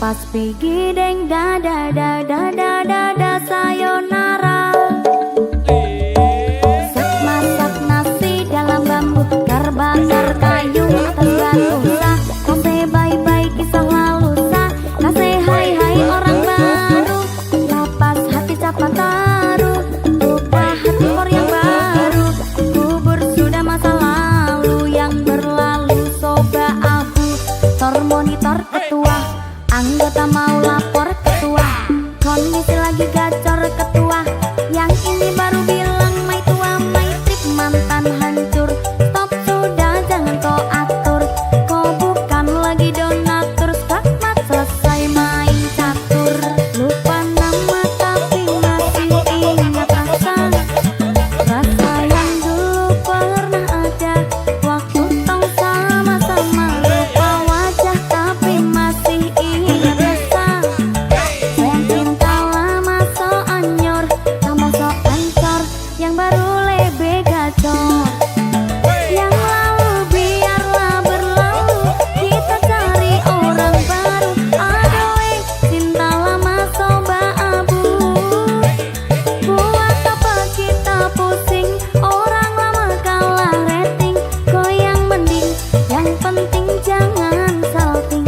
Lapas pigi deng da da da da da da da sayonara. Sak masak nasi dalam bambu, terbakar kayu atas batu sah. Kase bye-bye kisah lalu sah, kase hai-hai orang baru. Lapas hati capa taru, buka hati for yang baru. Kubur sudah masa lalu yang berlalu, soba abu. Tor monitor ketua, anggota mau lapor ketua, kondisi lagi gacor ketua. Yang ini baru bilang mai tua mai trip mantan hancur. Stop sudah jangan kau atur, kau bukan lagi donatur. Skakmat selesai main catur, lupa nama tapi masih ingat rasa. Rasa yang dulu pernah ada, waktu tong sama-sama. Lupa wajah tapi masih ingat rasa. Sayang cinta lama so anyor, tambah so ancor, yang baru lebih gacor. Yang lalu biarlah berlalu, kita cari orang baru. Aduh cinta lama soba abu, buat apa kita pusing, orang lama kalah rating. Goyang mending, yang penting jangan salting.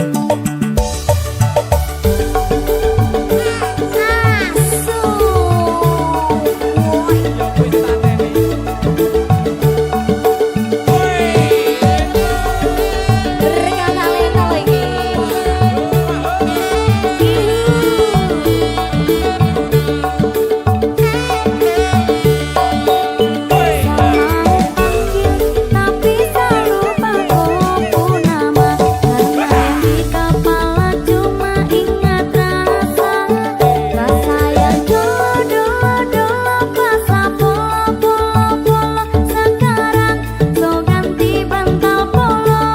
Tapi selalu paku nama, karena yang di kepala cuma ingat rasa. Rasa yang dulu pas polo, sekarang so ganti bantal polo.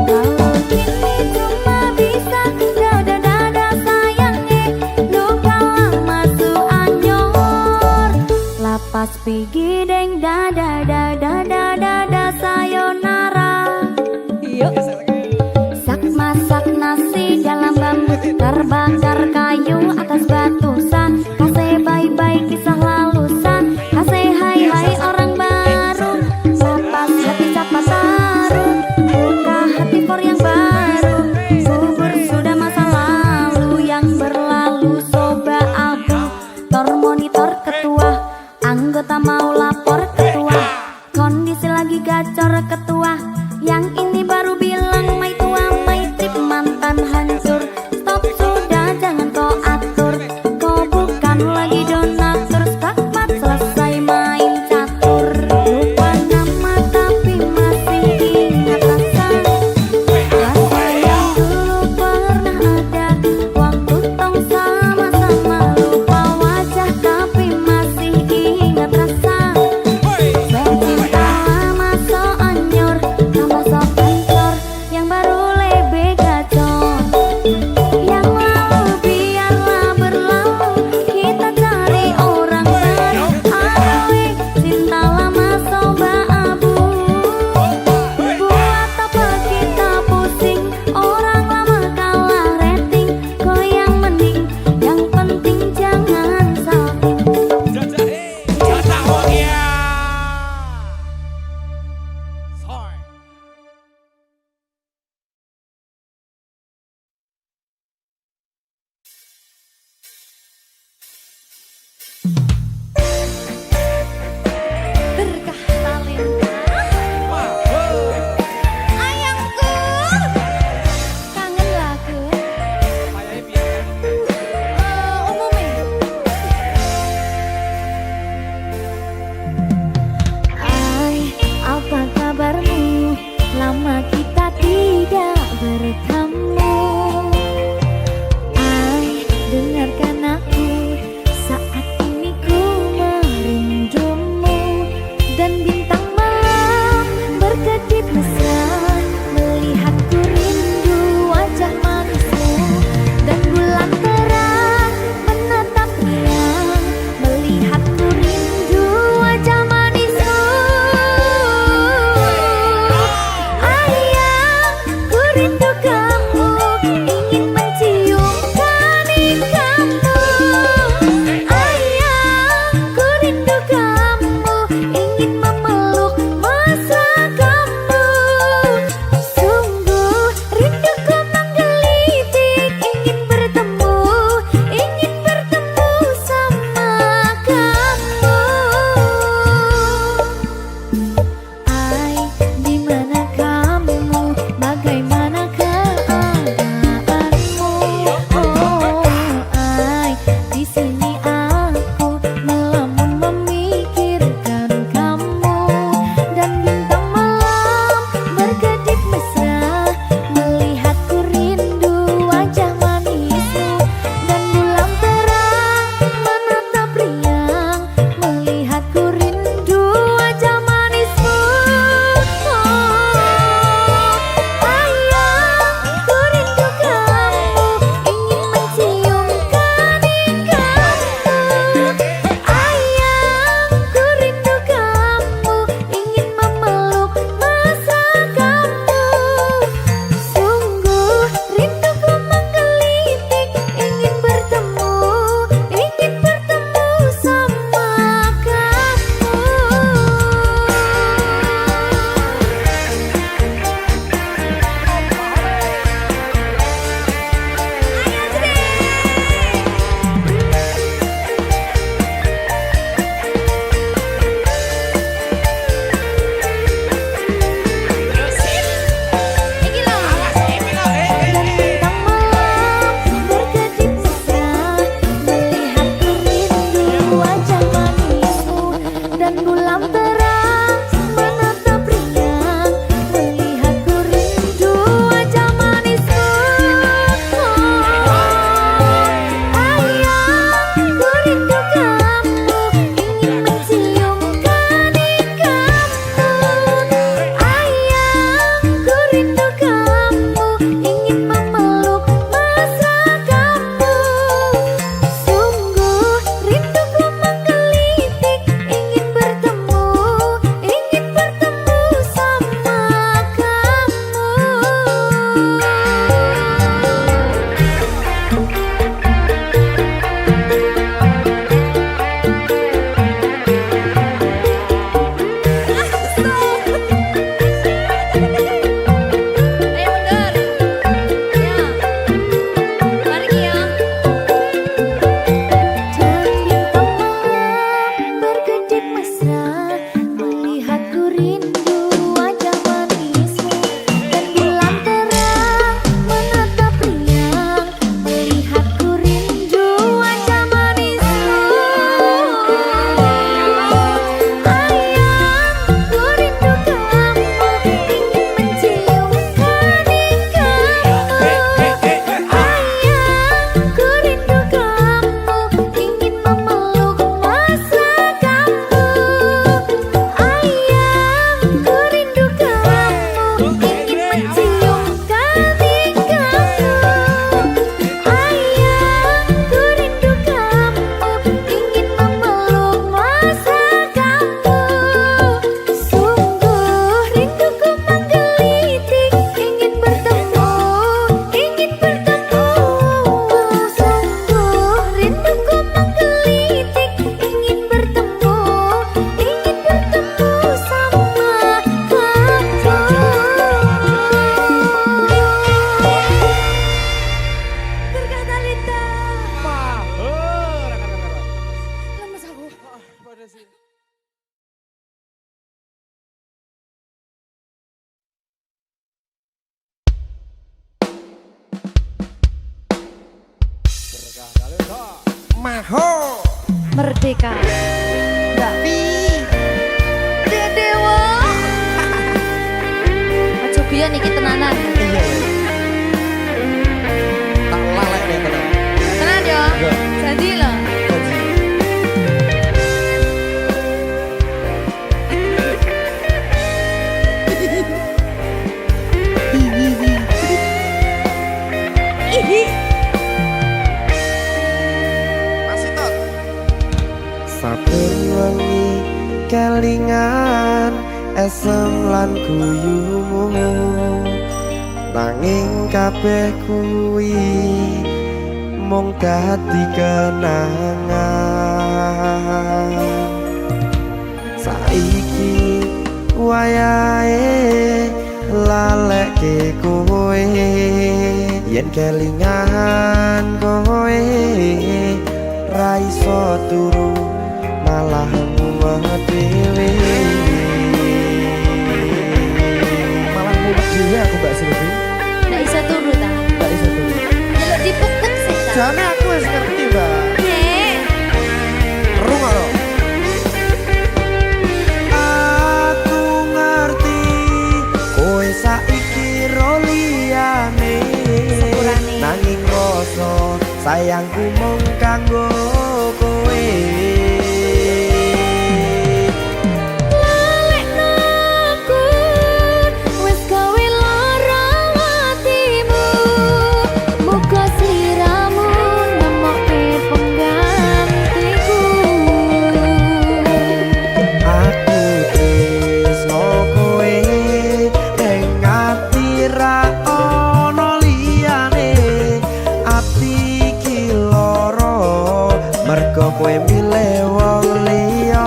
Kalau kini cuma bisa dada sayangnya, luka lama su anyor. Lapas pigi deng da da da da da da da sayonara. Sak masak nasi dalam bambu, terbakar kayu atas batu sah. Kase bye-bye kisah lalu sah, kase hai-hai orang baru. Lapas hati capa taru, buka hati for yang baru. Kubur sudah masa lalu yang berlalu, soba abu. Tor monitor ketua, anggota mau lapor ketua, kondisi lagi gacor ketua. Yang ini baru bilang mai tua mai trip mantan hancur. Stop sudah jangan kau atur, kau bukan lagi donatur. Skakmat selesai main catur, lupa nama tapi masih ingat rasa. Rasa yang dulu pernah ada, waktu tong Maho Merdeka Mbak Dedewo Aja biyen iki tenanan. iya tak lalek nih tenan Tenan yo. Jadi lho. Saben wengi kelingan esem lan guyumu nanging kabeh kuwi mung dadi kenangan saiki wayahe lalekke kowe yen kelingan kowe ra iso turu malah mumet dhewe malah mumet dhewe aku Mbak Silvi Nggak bisa turu ta. nggak bisa turu Delok dipukuk sih ta. jane aku wis ngerti Mbak rung lho aku ngerti kowe saiki ro liyane nanging rasa sayangku mung kanggo kowe kowe milih wong liya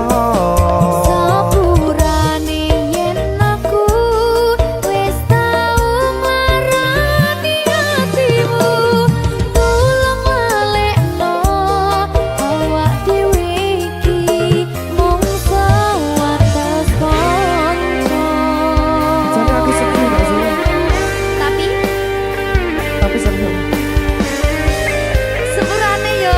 sepurane yen aku wis tau marani atimu tulung malekno awak dhewe iki mung sewates kanca jane aku sedih gak sih tapi seneng sepurane yo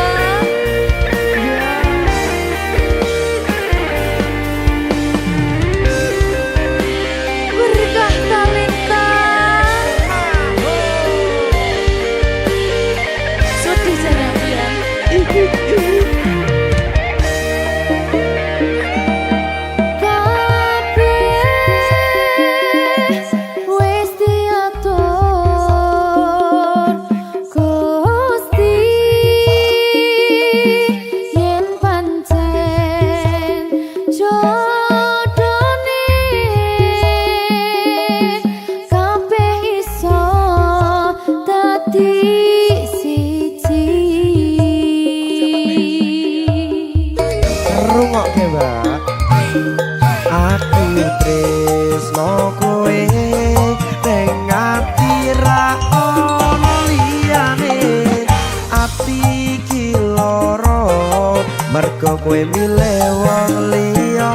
rungokke Mbak aku tresno kowe ning ati ra ono liyane ati iki lara mergo kowe milih wong liya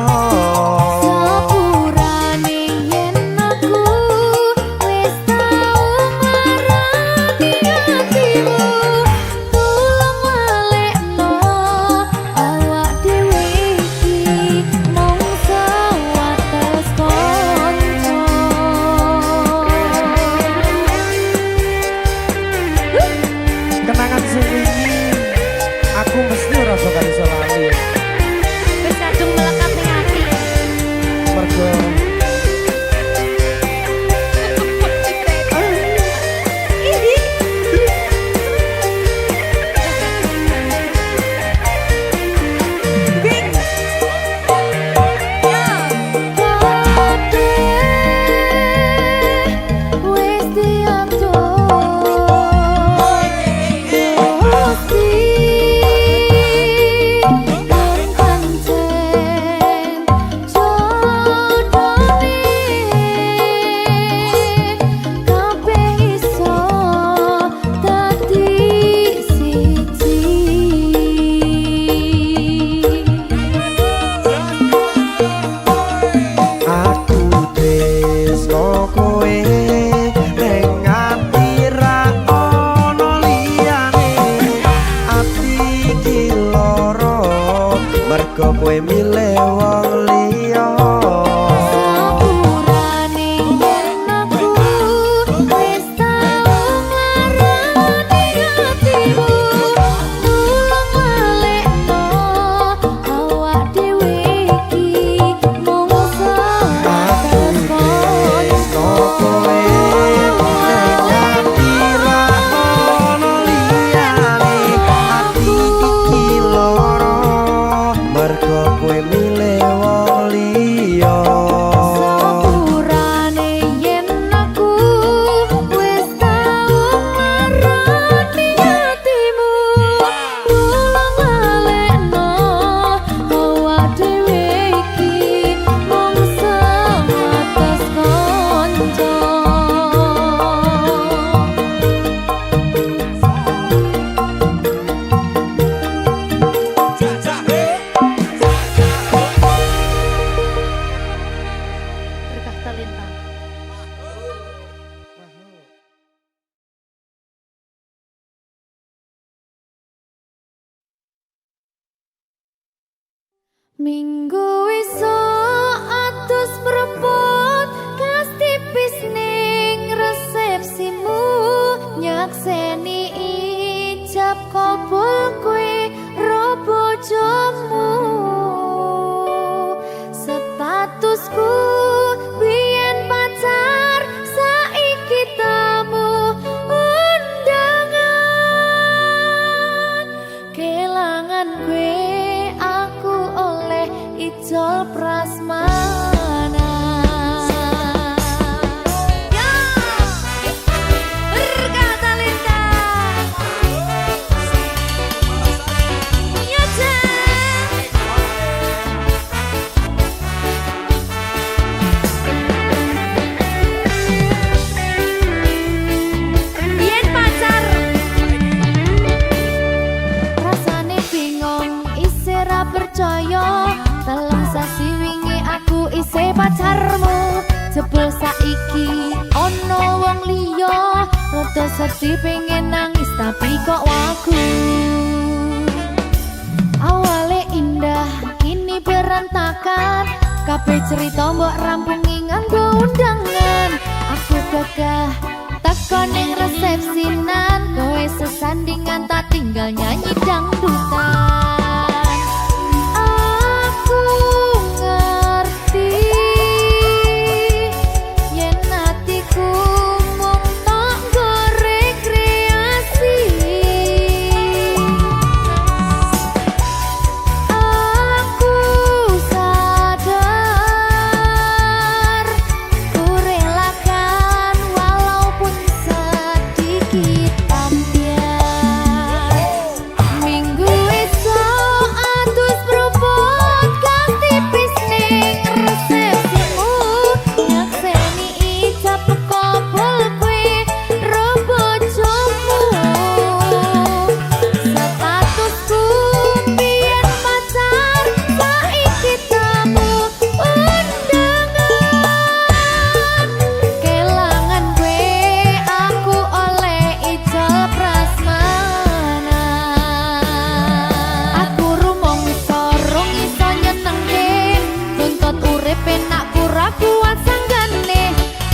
sepurane yen aku wis tau marani atimu tulung malekno awak dhewe iki mung sewates kanca kenangan sing wingi aku mesti ora bakal iso lali wis kadung melekat ning ati mergo milih wong liya. Sepurane yen aku wis tau nglarani atimu, tulung balekno awak dhewe iki mung sebatas kanca. Kowe ngerti ra ono liyane, ati iki lara mergo kowe milih wong liya. Sepurane yen aku wis tau nglarani atimu, tulung balekno awak dhewe iki mung sebatas kanca. Berkah talenta. Minggu esuk atus prepot kas tipis ning resepsimu, nyakseni ijab kabul kowe ro bojomu. Statusku biyen pacar, saiki tamu undangan. Kelangan kowe aku oleh ijol prasmanan. Ya, berkah talenta. Ya, Jan. Biyen pacar, rasane bingung isih ra percaya. Dalam sasi wingi aku isih pacarmu, jebul saiki ono wong liya. Rada sedih pengen nangis tapi kok wagu. Awale indah kini berantakan, kabeh cerita mbok rampungi nganggo undangan. Aku gagah teko ning resepsinan, kowe sesandingan tak tinggal nyanyi dangdutan. Aku ngerti yen atiku mung tok nggo rekreasi. Aku sadar ku relakan walaupun sedikit ambiar. Minggu esuk atus propot kas tipis ning resepsimu, nyakseni ijab kabul kowe ro bojomu. Statusku biyen pacar, saiki tamu undangan. Kelangan kowe aku oleh ijol prasmanan. Aku rumong sorong iso nyenengke, tuntut urip enak ora kuat sanggane.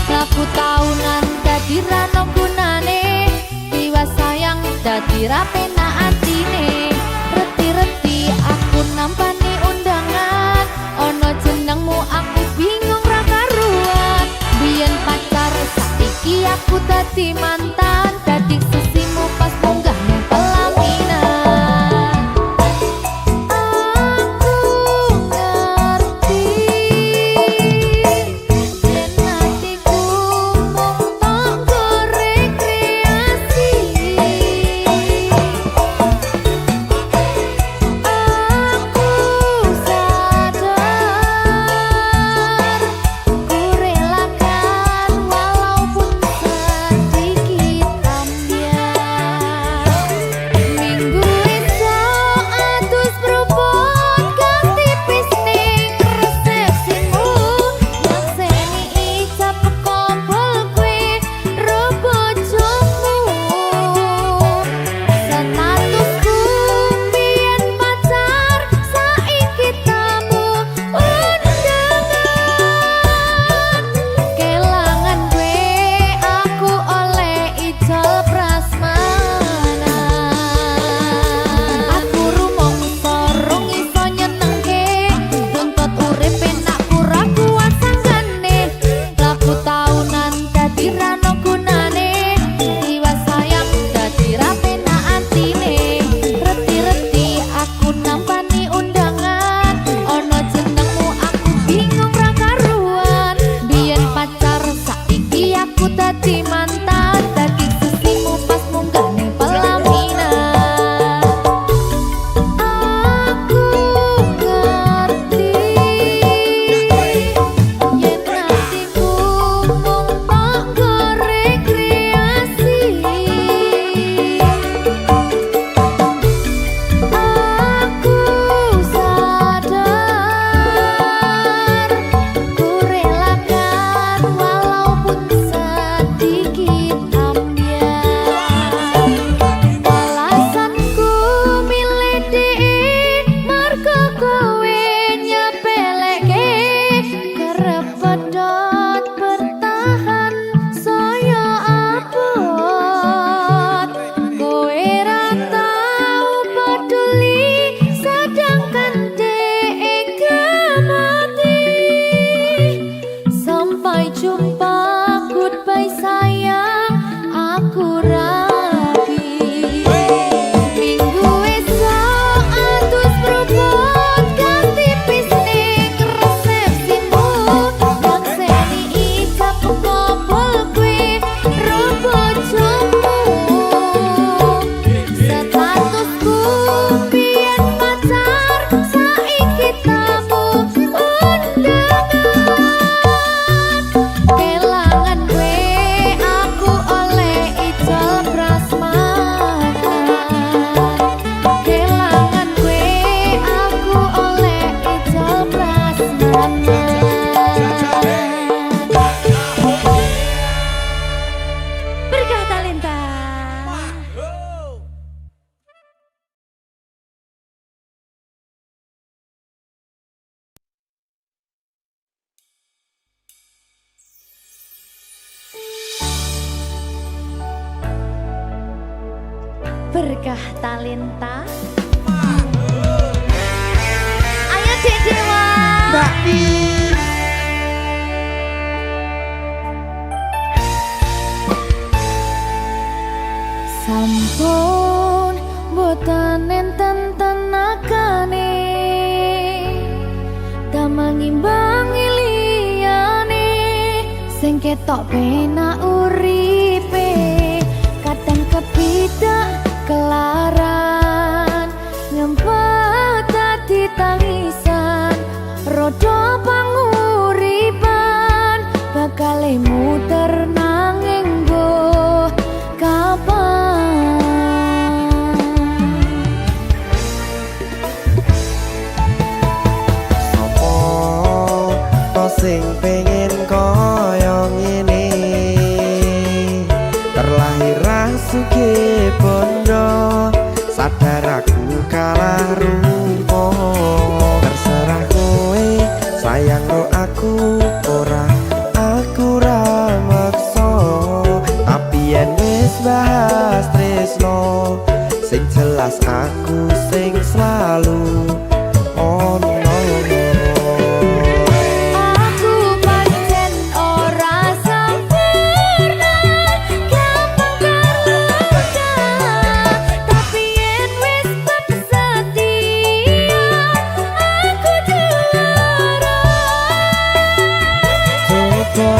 Laku taunan dadi ra ono gunane, tiwas sayang dadi ra penak atine. Reti-reti aku nampani undangan, ono jenengmu aku bingung ra karuan. Biyen pacar, saiki aku dadi mantan, dadi sesimu pas munggah ning pelaminan. Aku ngerti yen atiku mung tok nggo rekreasi. Aku sadar ku relakan walaupun sedikit Berkah talenta. Ayo Dek Dewa. Mbak Pi. Sampun boten enten tenagane damel ngimbangi liyane sing ketok penak uripe kadang kepidak kelaran ngempet dadi tangisan rodo panguripan bakal muter nanging mbuh kapan. Sing pengen koyo ngene terlahir rasuke bondo sadar aku kalah rupa terserah kowe sayang ro aku ora aku ra maksa tapi yen wis bahas tresno sing jelas aku sing selalu ono.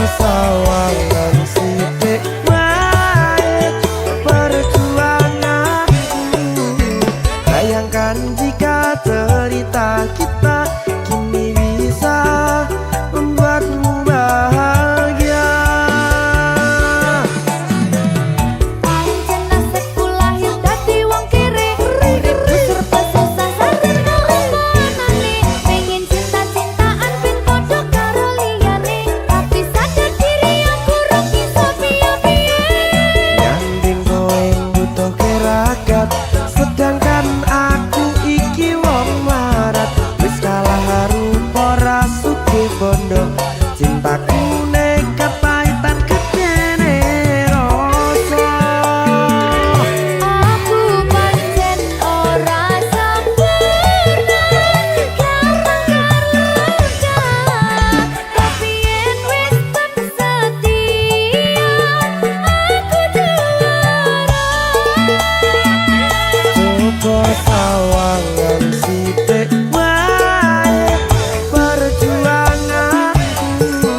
Sawangan sithik wae perjuanganku bayangkan jika cerita kita kini bisa membuatmu bahagia. Pancen nasibku lahir dadi wong kere uripku serba susah sadar omonane pengen cinta-cintaan ben padha karo liyane tapi sadar diri aku ora bisa piye-piye. Nyanding kowe butuh keragat sedangkan aku iki wong marat wis kalah rupa rasuke bondo cintaku nekat pahitan kedene rasa. Aku pancen ora sempurna karena tapi yen wis setia aku juara. Coba sawangan sithik wae perjuanganku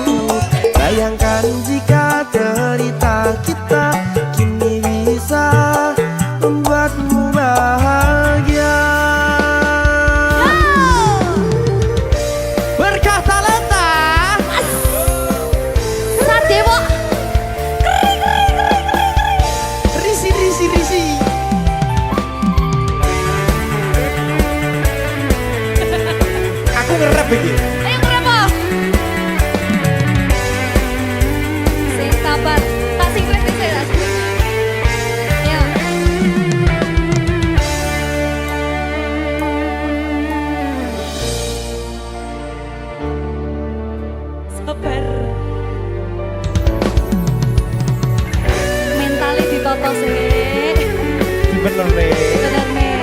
bayangkan jika cerita kita kini bisa membuatmu bahagia. Berkah talenta. Sadewo Risi risi risi. Aku ngerap iki. ayo kenapa? Sing sabar, tak sing kritis ya. Ya. Sabar. Mentale ditoto sih. Bener nih. Bener nih.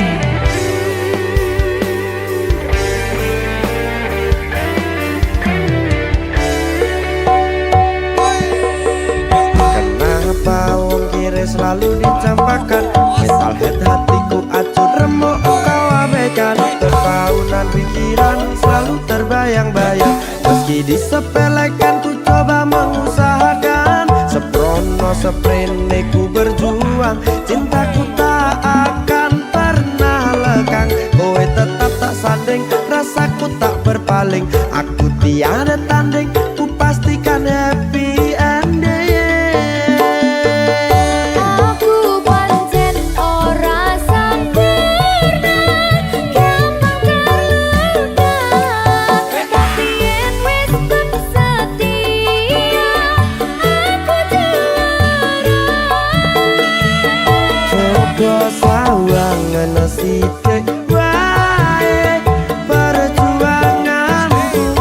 Kenapa wong kiri selalu dicampakkan mental head hatiku acur remuk kau abaikan terpaunan pikiran selalu terbayang-bayang meski disepelekan ku coba mengusahakan seprono seprene ku berjuang cintaku tak akan pernah lekang kowe tetap tak sanding rasaku tak berpaling aku tiada tanding ku pastikan happy ending. Aku pancen ora sempurna gampang terluka tapi yen wis setia aku juara. Coba sawangan sithik wae perjuanganku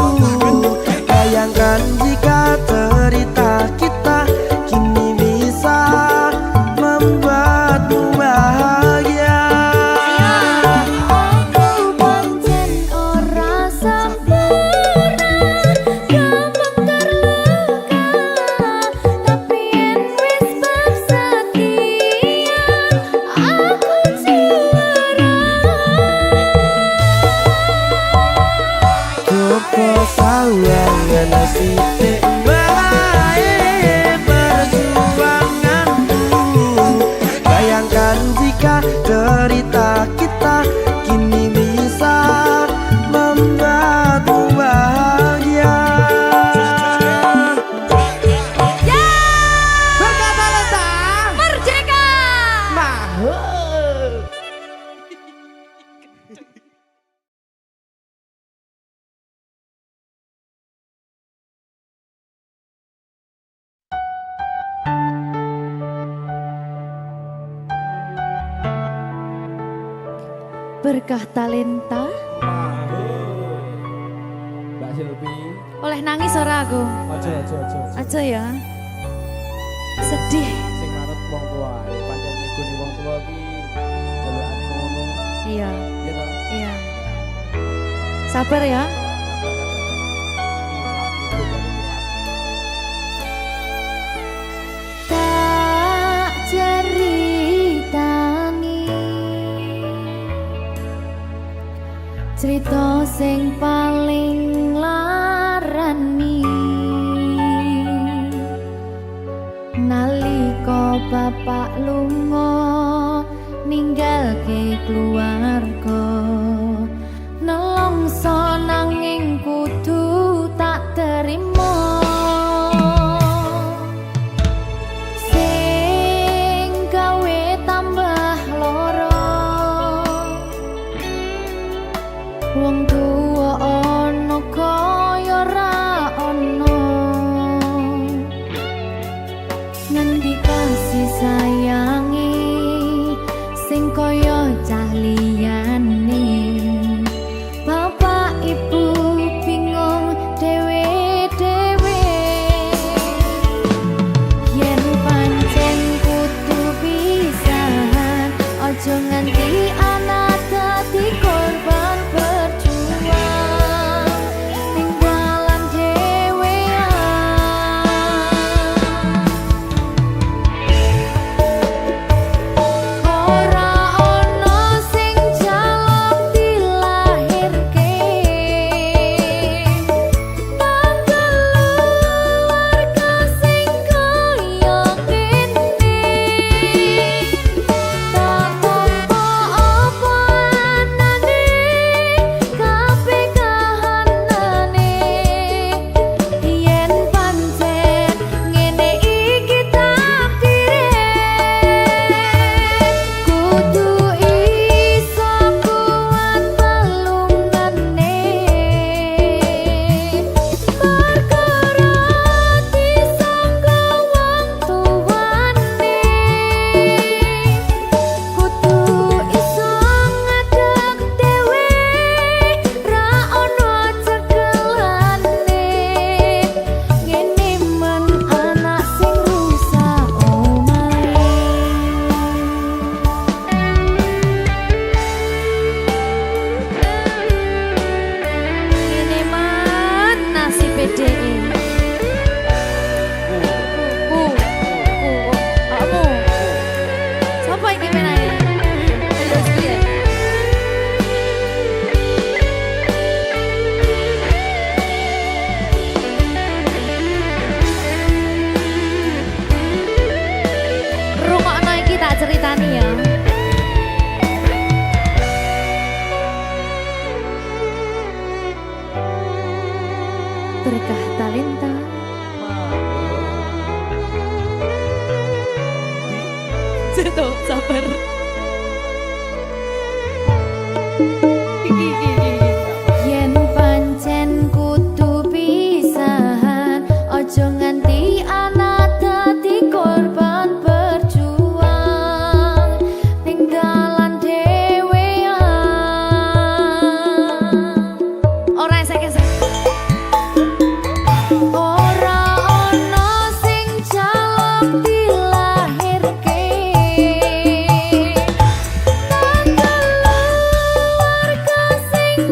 bayangkan jika cerita kita kini bisa membuatmu bahagia. kita kini bisa membuatmu bahagia. Berkah Talenta Merdeka. Mahal. Berkah talenta. Mbak Silvi. Oleh nangis ora aku? Aja. Aja ya. Sedih. Sing manut wong tua. Pancen ngegoni wong tua ki jalukane ngono. Iya, Ya toh. iya. Sabar ya. Tak ceritani cerita sing paling larani nalika bapak lunga ninggalke keluarga nelongso nanging kudu tak terima sing gawe tambah loro wong tuwa ana kaya ra ana ngendi kasih sayangi sing kaya cah liyane bapak ibu bingung dewe-dewe yen pancen kudu pisahan aja nganti anak dadi korban berjuang ning dalan ora ana sing jaluk dilahirke nang keluarga sing kaya kene tak apa anane kabeh kahanane yen pancen ngene iki takdire kudu iso kuat balungane perkara disangka wong tuwane kudu iso ngadeg dhewe ra ono cekelane ngene men anak sing rusak omahe ngene men nasib dhewe kamu siapa ini menanya? Terus dia. Rungokno iki tak ceritani ya. Berkah talenta. Ceto sabar. Yen pancen kudu pisahan aja nganti anak dadi korban berjuang ning dalan dhewean ora esek-esek ora ana sing jaluk dilahirke nang keluarga sing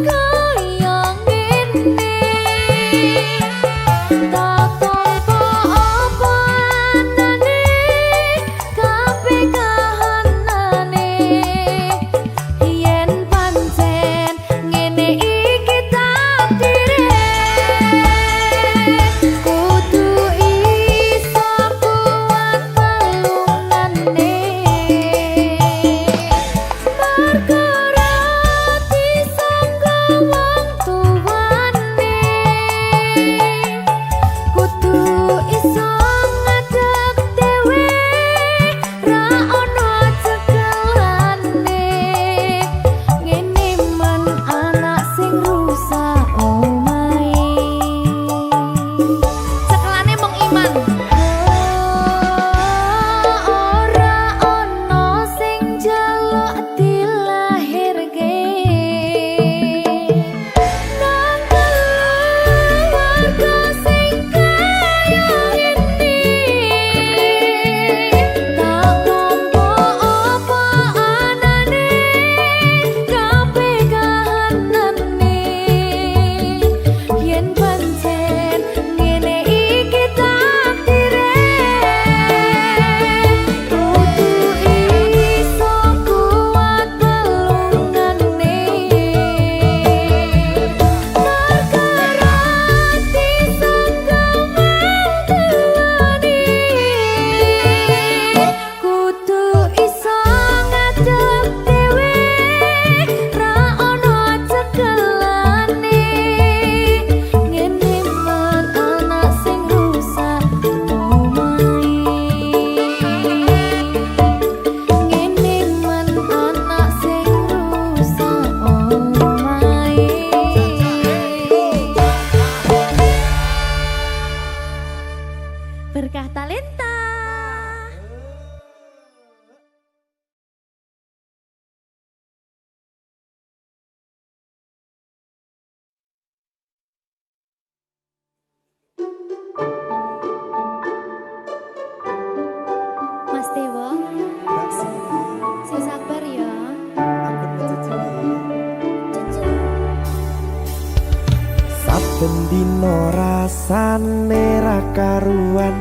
Dino rasane ra karuan,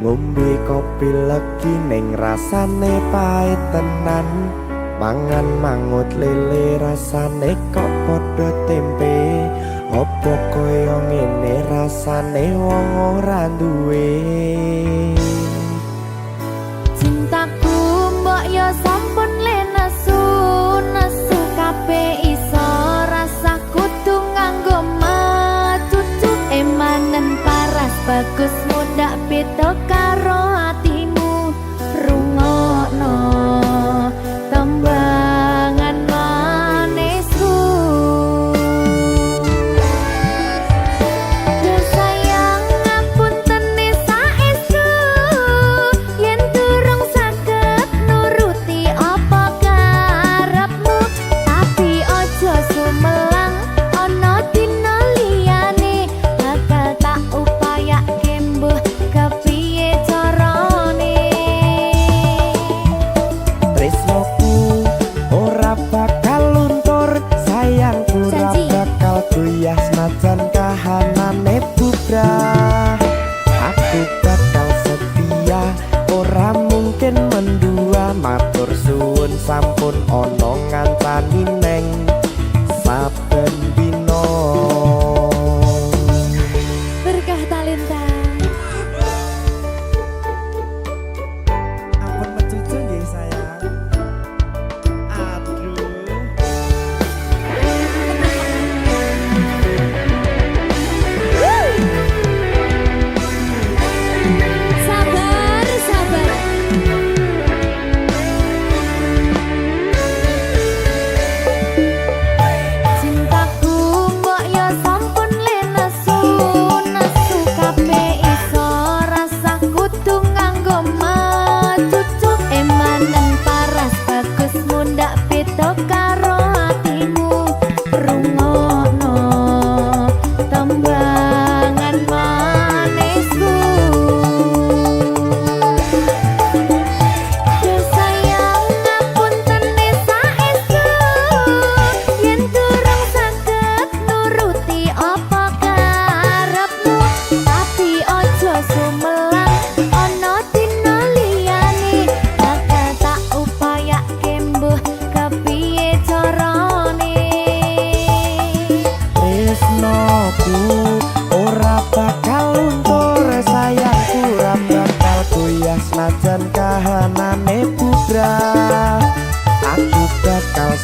ngombe kopi legi ning rasane pahit tenan. Mangan mangut lele rasane kok padha tempe, opo kaya ngene rasane wong ora duwe. Cintaku mbok yo sampun le nesu kabeh iso rasa kudu nganggo macucu emanen paras bagus muda beda karo atimu rungokno tembangan manisku. Duh sayang ngapunten saestu yen durung saged nuruti apa karepmu, tapi ojo sumelang ana dina liyane bakal tak upayake mbuh kepiye carane. Tresnoku ora bakal luntur, sayangku ora bakal goyah senajan kahanane bubrah. Aku bakal setia, ora mungkin mendua. Matur suwun sampun ana ngancani neng saben dina. Berkah talenta. Ampun mecucu nggih sayang. Aduh. Sabar, sabar. Cintaku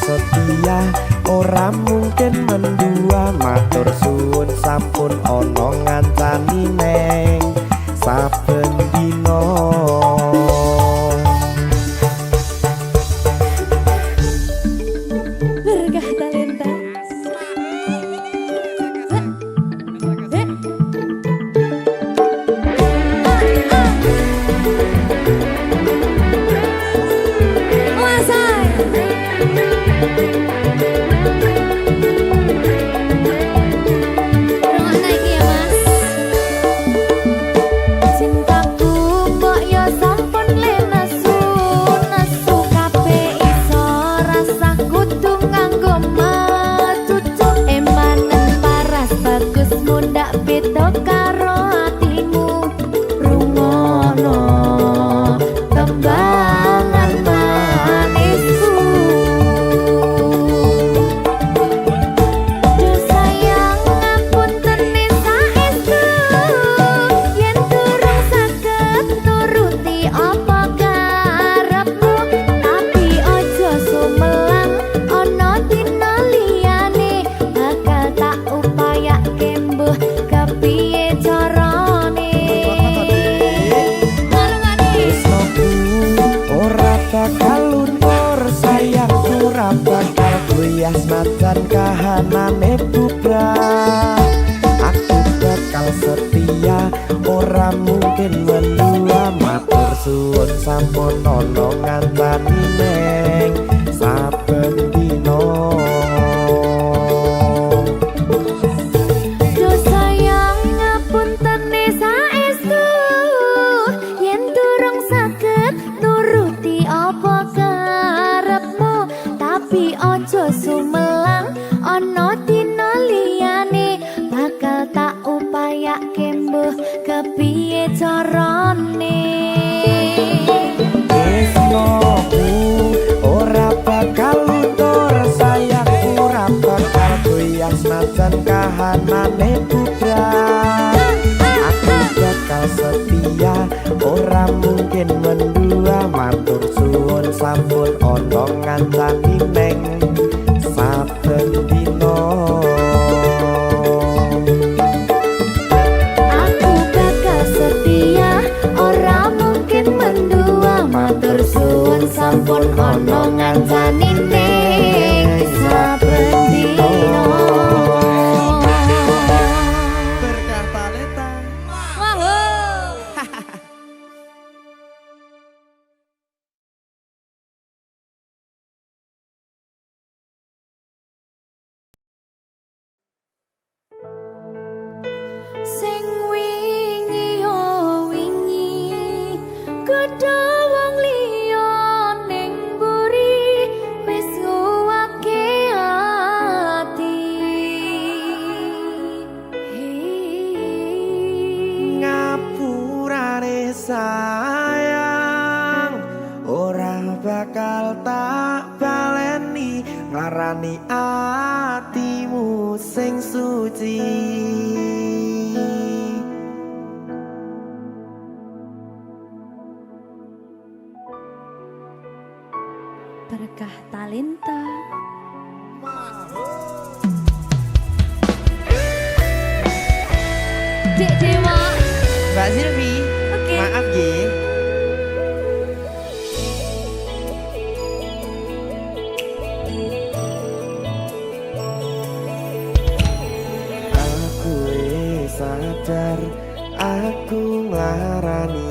setia ora mungkin mendua matur suwun sampun ana ngancani neng saben dina Berkah talenta. Senajan kahanane bubrah aku bakal setia ora mungkin mendua matur suwun sampun ana ngancani neng saben dina Do sayang ngapuntene saestu yen durung saged nuruti apa karepmu tapi aja sumelang ana dina liyane bakal tak upayake mbuh kepiye carane tresnoku ora bakal luntur sayangku ora bakal goyah senajan kahanane bubrah aku bakal setia ora mungkin mendua matur suwun sampun ana ngancani neng saben dina aku bakal setia ora mungkin mendua matur suwun sampun ana ngancani ning saben dina berkah talenta sing wingi yo wingi kudu wong liya ning mburi wis nguwake ati ngapurane sayang ora bakal tak baleni ngarani atimu sing suci berkah talenta Dek Dewa Mbak Silvi Oke. maaf ye aku sadar aku nglarani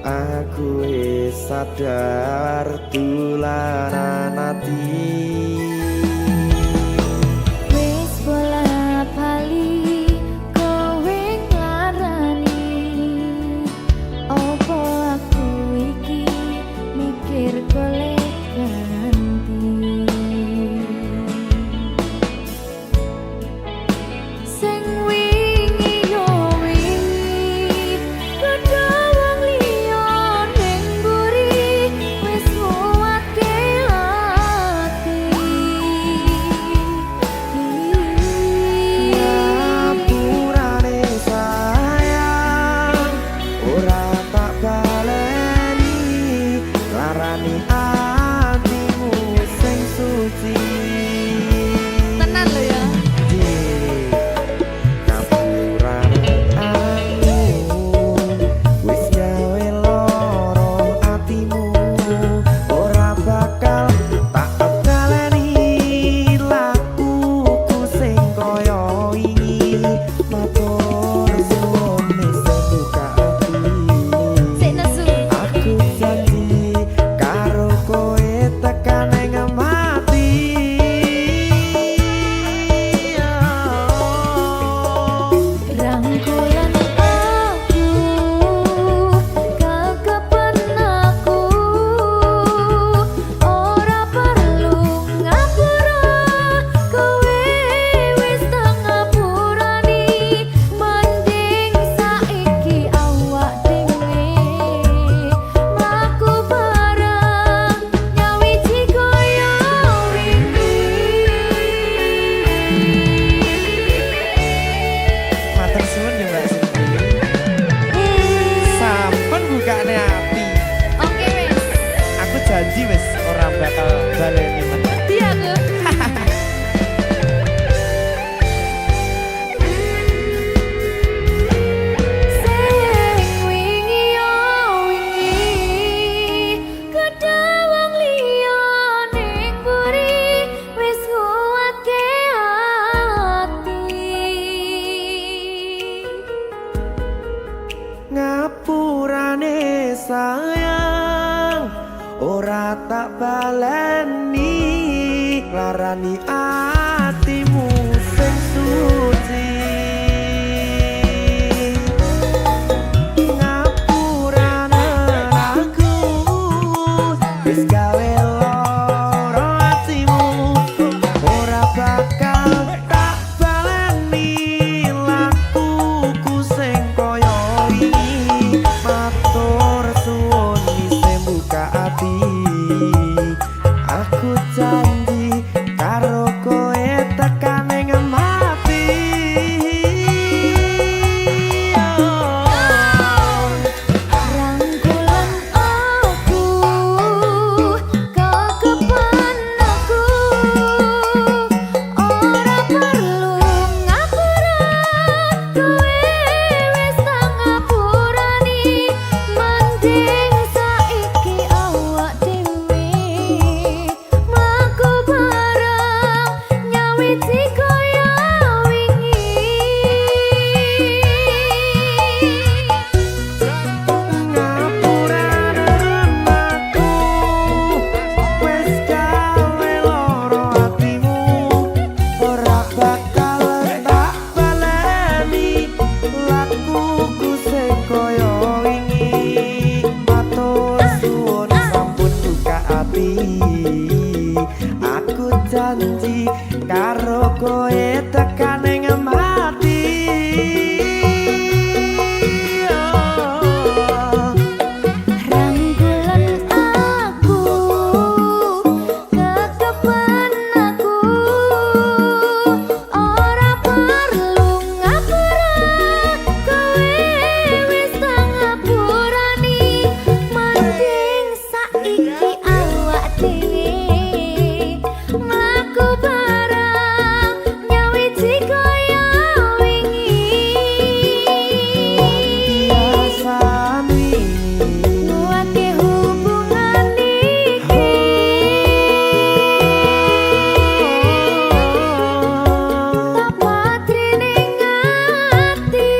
aku sadar tularan ati wis bola bali kowe nglarani opo aku iki mikir golek ganti sing wingi yo wingi kudu wong liya ning mburi wis nguwatke ati ngapurane sayang ora tak baleni larani baleni larani atimu sing suci ngapurane aku wis gawe lara atimu ora bakal tak baleni lakuku sing kaya wingi matur suwun isih buka ati aku janji karo kowe tekan ing mati Rangkulan aku kekepan aku ora perlu ngapura kowe wis tak ngapurani mending saiki awak dhewe mlaku bareng nyawiti kaya wingi ngapurane aku wis gawe lara atimu ora bakal tak baleni lakuku sing kaya wingi matur suwun sampun buka ati aku janji karo kowe tekan ing mati Rangkulan aku kekepan aku ora perlu ngapura kowe wis tak ngapurani mending saiki awak dhewe mlaku bareng nyawiti kaya wingi biasani nguatke hubungan iki tak patri ning ati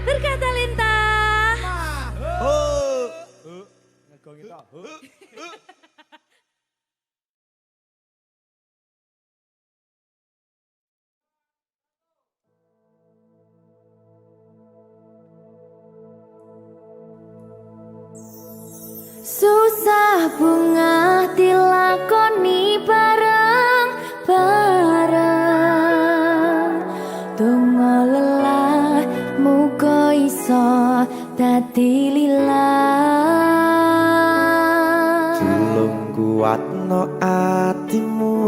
berkata lintah Ngegongi tok. susah bunga dilakoni bareng-bareng donga lelah muga iso dadi lillah Tulung kuatno atimu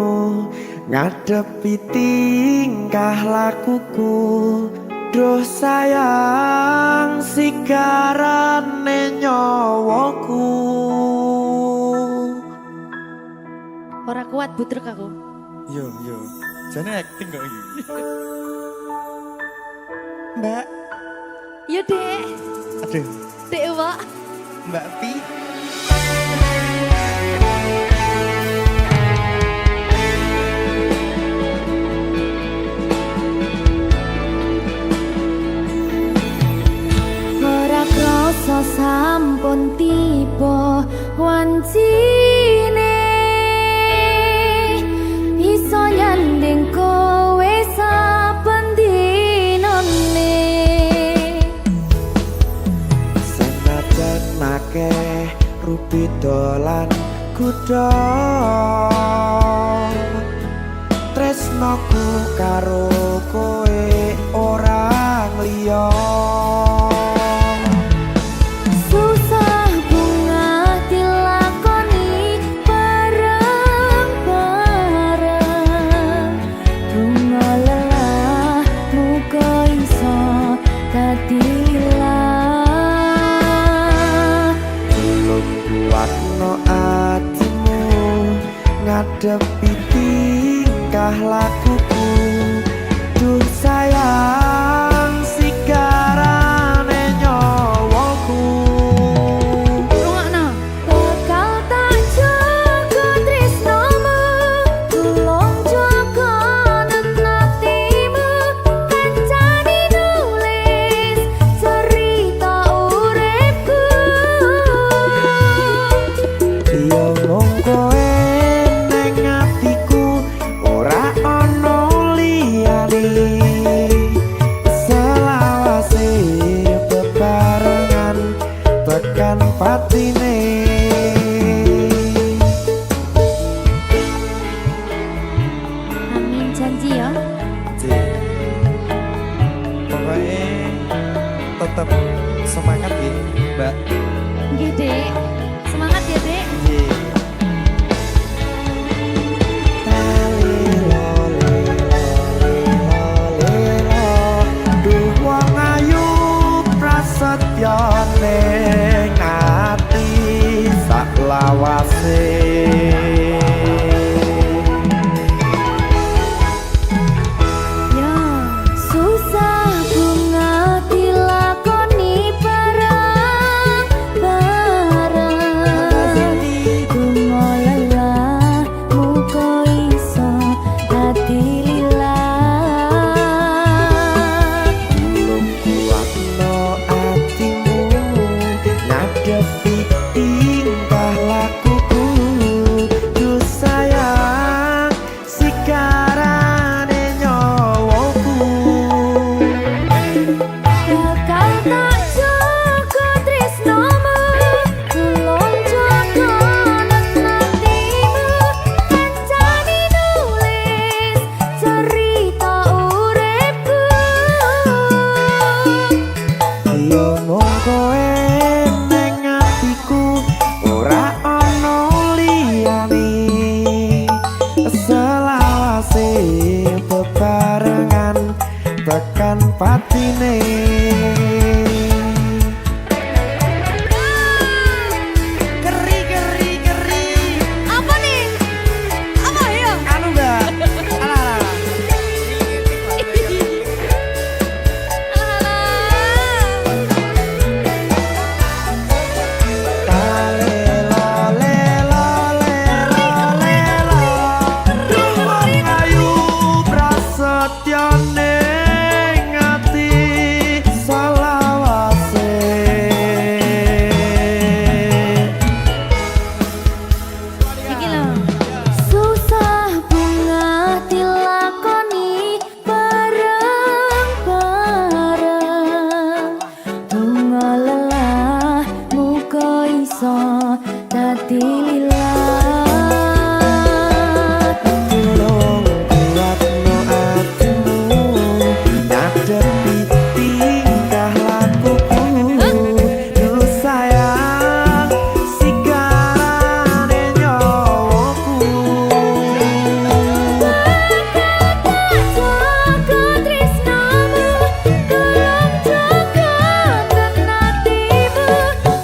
ngadepi tingkah lakuku Duh sayang sigarane nyawaku ora kuat butrek aku Yo. Jane acting kok iki. Mbak, yo dek aduh, dek wak Mbak Pi. ora krasa sampun tiba wancine iso nyanding kowe saben dinane Senajan akeh rupi dolan kuda tresnoku karo kowe orang liya susah bunga dilakoni bareng-bareng bunga lelah muga iso dadi lillah Tulung kuatno atimu ngadepi tingkah lakuku Duh sayang sigarane nyawaku rungokno bakal tak jaga tresnomu tulung jaga nenatimu kancani nulis cerita tekan patine. Amin, janji ya. Pokoknya tetap semangat ya Mbak. Nggih, Dek. Semangat ya, Dek. Prasetyane ngati sak lawase. Ya, susah bunga dilakoni bareng-bareng. Bunga lelah muga iso dadi lilah. Kuatno atimu ngadepi tingkah lakuku. Duh sayang sikarane nyawaku. Bakal tak jaga tresnomu, tulung jaga nantimu. Kancani nulis cerita uripku. Yo mung kowe ning atiku, ora ana liyane. Selawase bebarengan tekan patine. Keri. Apa nih? Apa ya? Anu enggak? Alah. Prasetyane ngati selawase. Iki lho. Susah bunga dilakoni bareng-bareng. Bunga lelah muga iso dadi lilah. Tulung kuatno atimu ngadepi tingkah lakuku. Duh sayang sikarane nyawaku. Jaga tresnamu, tulung jaga nantimu.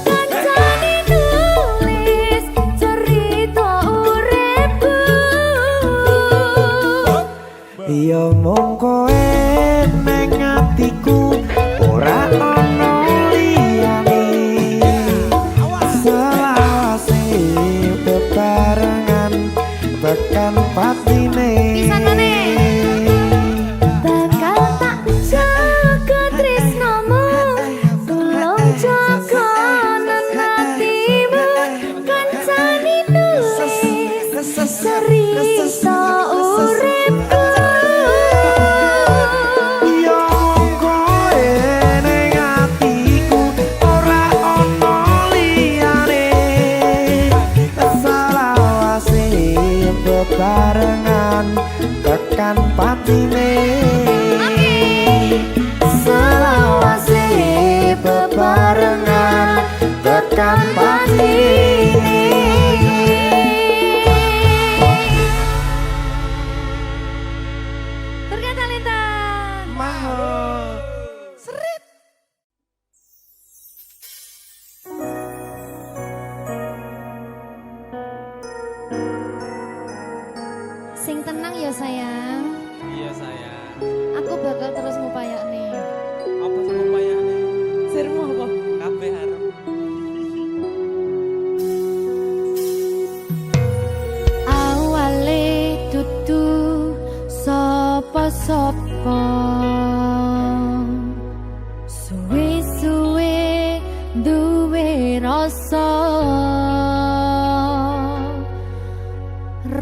Kancani nulis cerita uripku. Ya mung kowe ning atiku, ora ana liyane. Selawase bebarengan tekan patine. Pisanane. Bakal tak jaga tresnamu, tulung jaga nantimu. Kancani nulis cerita uripku. Ya mung kowe ning atiku, ora ana liyane. Selawase bebarengan tekan patine. Selawase bebarengan tekan patine. Ternyata Lita. Mahal. Sing tenang ya sayang. Iya sayang. Aku bakal terus ngupayakne. Apa sih upayane? Sirmu apa? Kabeh arep. Awale dudu sapa-sapa. Suwe-suwe duwe rasa.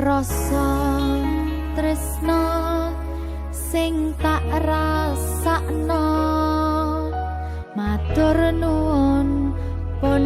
Rasa tresno sing tak rasakno. Matur nuwun pun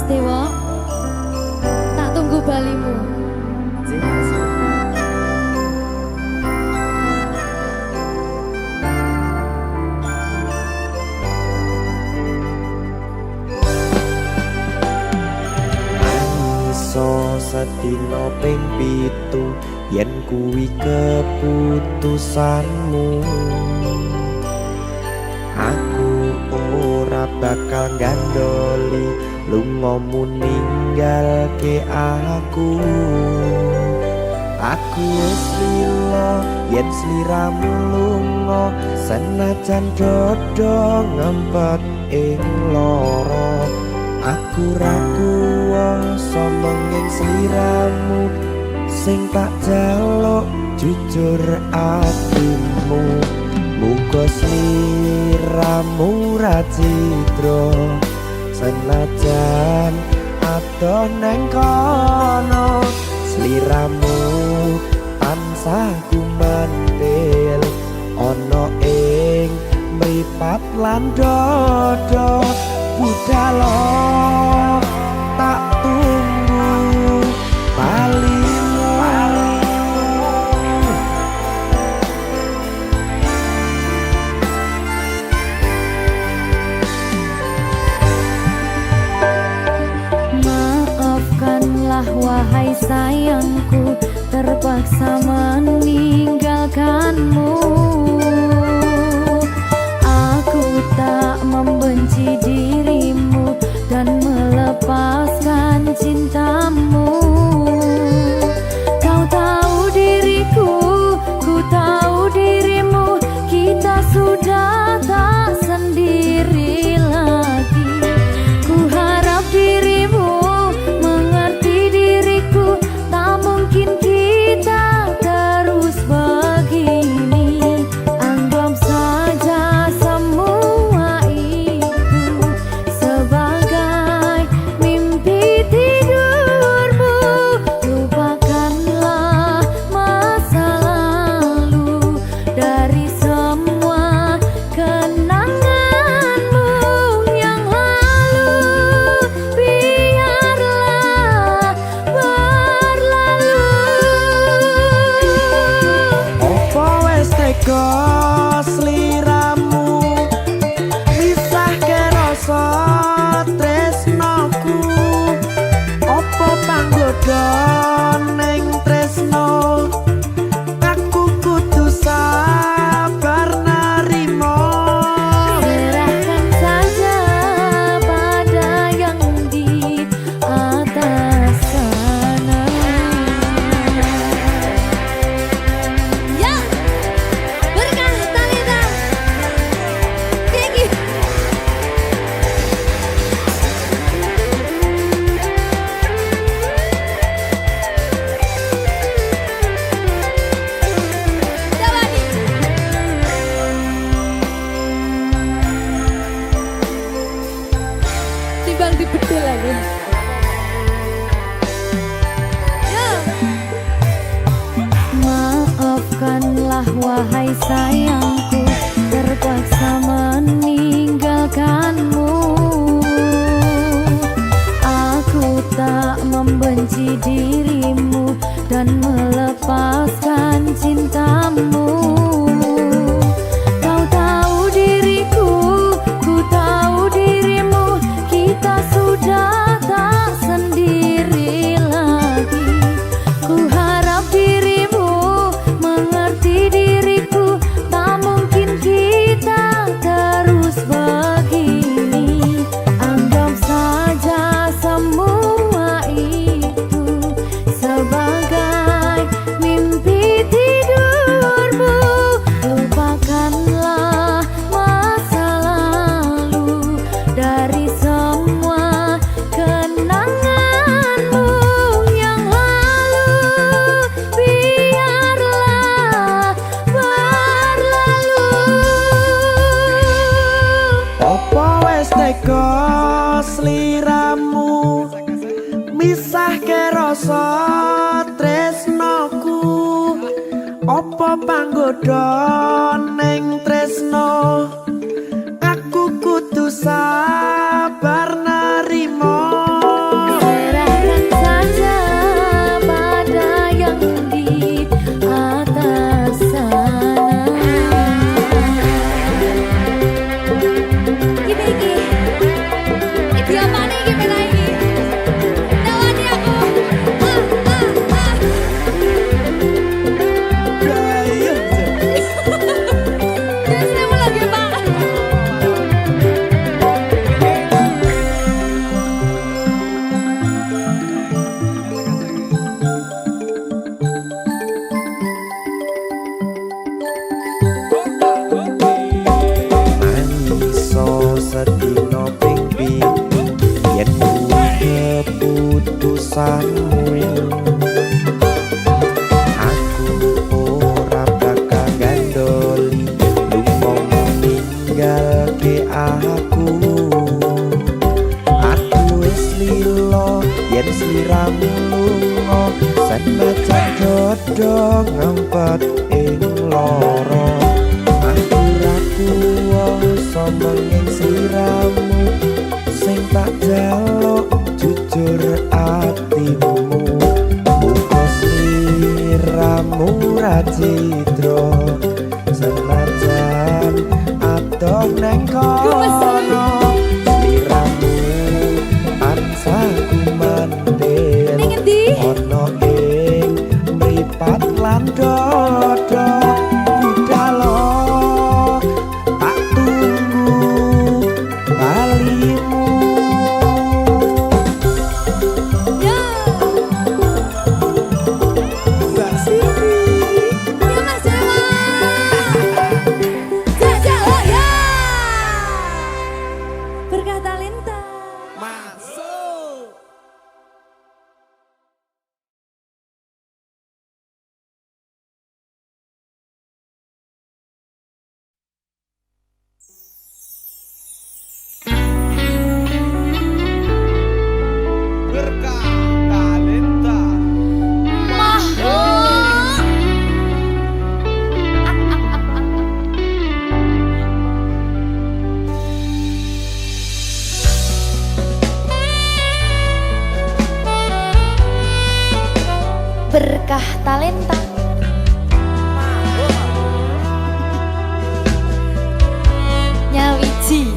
Dewo. Tak tunggu balimu. Iso sedina ping pitu yen kuwi keputusanmu. Aku ora bakal gandoli lungamu ninggalke aku. Aku wis lila yen sliramu lunga, senajan dodo ngempet ing lara. Aku ra kuwasa menging sliramu, sing tak jaluk jujur atimu. Muga sliramu ra cidra, senajan adoh neng kono. Sliramu tansah kumandel ana ing mripat lan dodo. Budalo tak tunggu balimu. Maafkanlah wahai sayangku, terpaksa meninggalkanmu. Aku tak membenci dirimu dan melepaskan cintamu. Kau tahu diriku, ku tahu dirimu, kita sudah tak sendiri lagi. Ku harap dirimu mengerti diriku, tak mungkin kita terus begini. Anggap saja semua itu sebagai mimpi tidurmu. Lupakanlah masa lalu, dari semua kenanganmu yang lalu biarlah berlalu. Opo wis tega sliramu misahke rasa tresnoku? Opo panggoda ning tresno? Aku kudu sabar narimo. Serahkan saja pada yang di atas sana. Ya, berkah Talita. Tinggi. Coba nih. Timbang dibedil lagi. Ya. Maafkanlah wahai sayangku, terpaksa meninggalkanmu. Aku tak membenci dirimu dan melepaskan cintamu. Kau tahu diriku, ku tahu dirimu, kita sudah tak sendiri lagi. Ku harap dirimu mengerti diriku, tak mungkin kita terus begini. Anggap saja semua itu sebagai mimpi tidurmu. Lupakanlah masa lalu, dari semua kenanganmu yang lalu biarlah berlalu. Opo wis tega sliramu misahke rasa tresnoku? Opo panggoda ning tresno? Aku kudu sabar narimo. keputusanmu. Aku ora bakal gandoli lunga ninggalke aku. Aku wis lilo yen sliramu lunga, sen baca dodo ngempet ing loro. Aku ra kuwasa menging sliramu sing tak jaluk jujur atimu. Muga sliramu ra cidra senajan adoh neng kono. Sliramu tansah kumandel ono ing mripat lan dodo. Budalo tak tunggu balimu. Mbak Siti Ya Mas Dewa. Jajah oh ya. Berkah talenta. masuk. Berkah talenta. Makhluk. Berkah talenta. Nyawiji.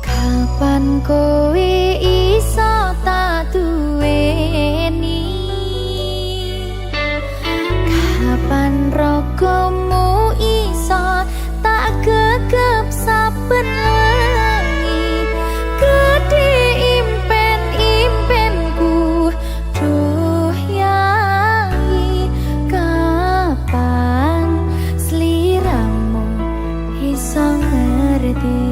Kapan kowe iso tak duweni? Kapan rogomu iso tak gegep saben wengi? Gede impen-impenku duh yai. Kapan sliramu iso ngerti?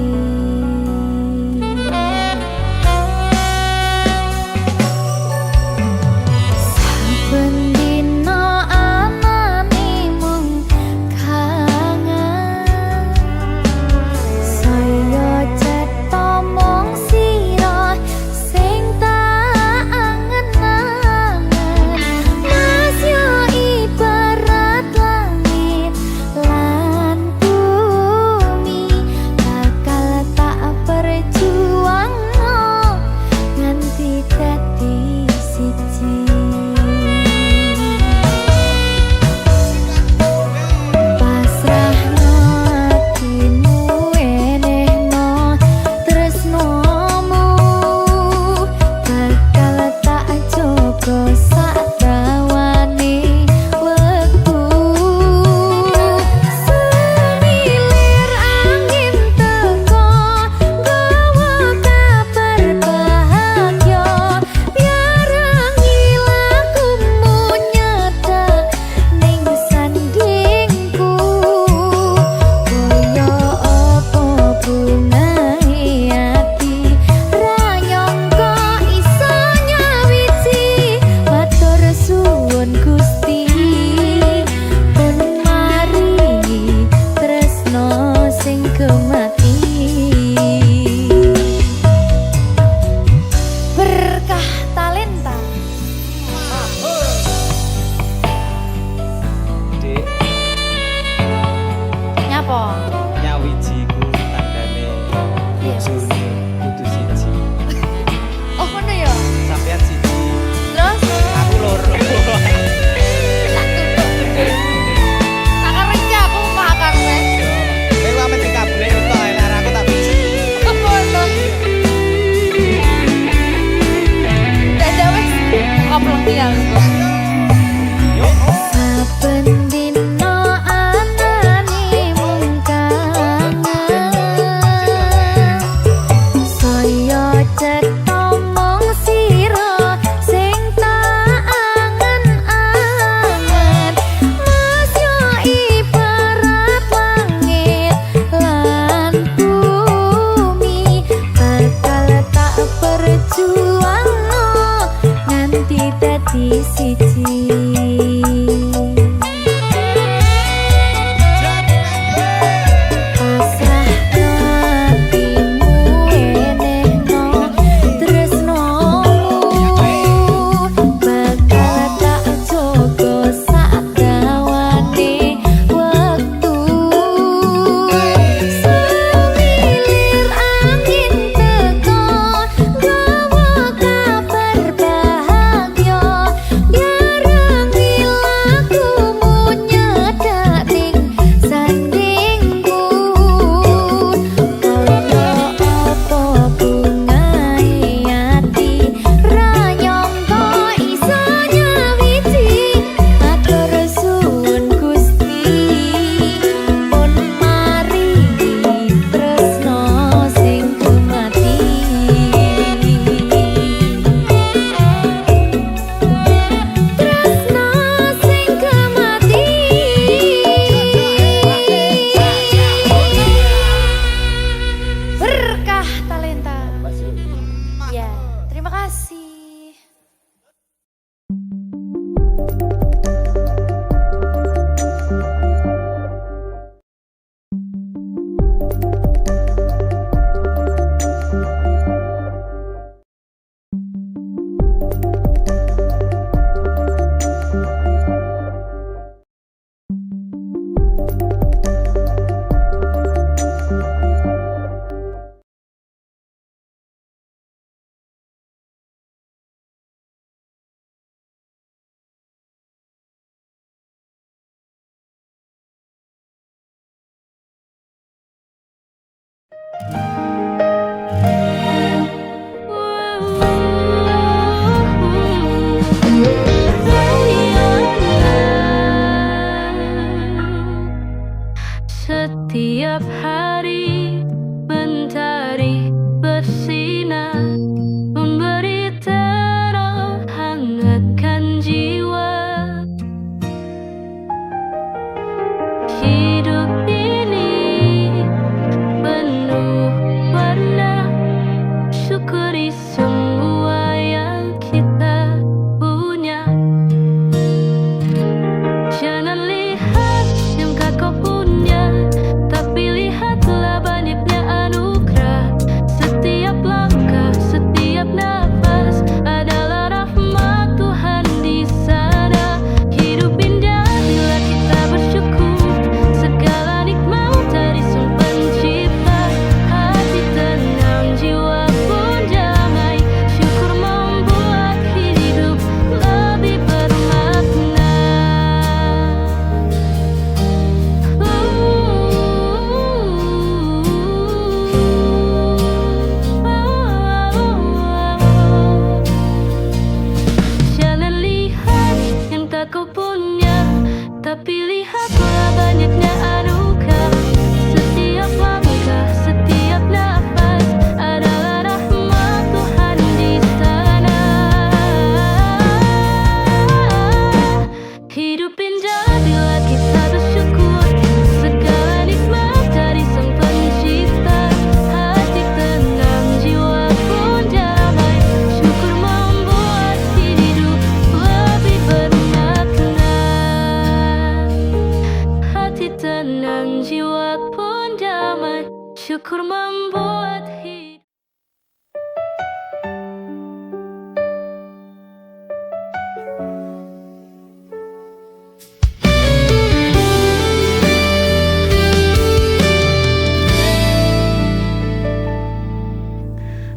membuat hidup.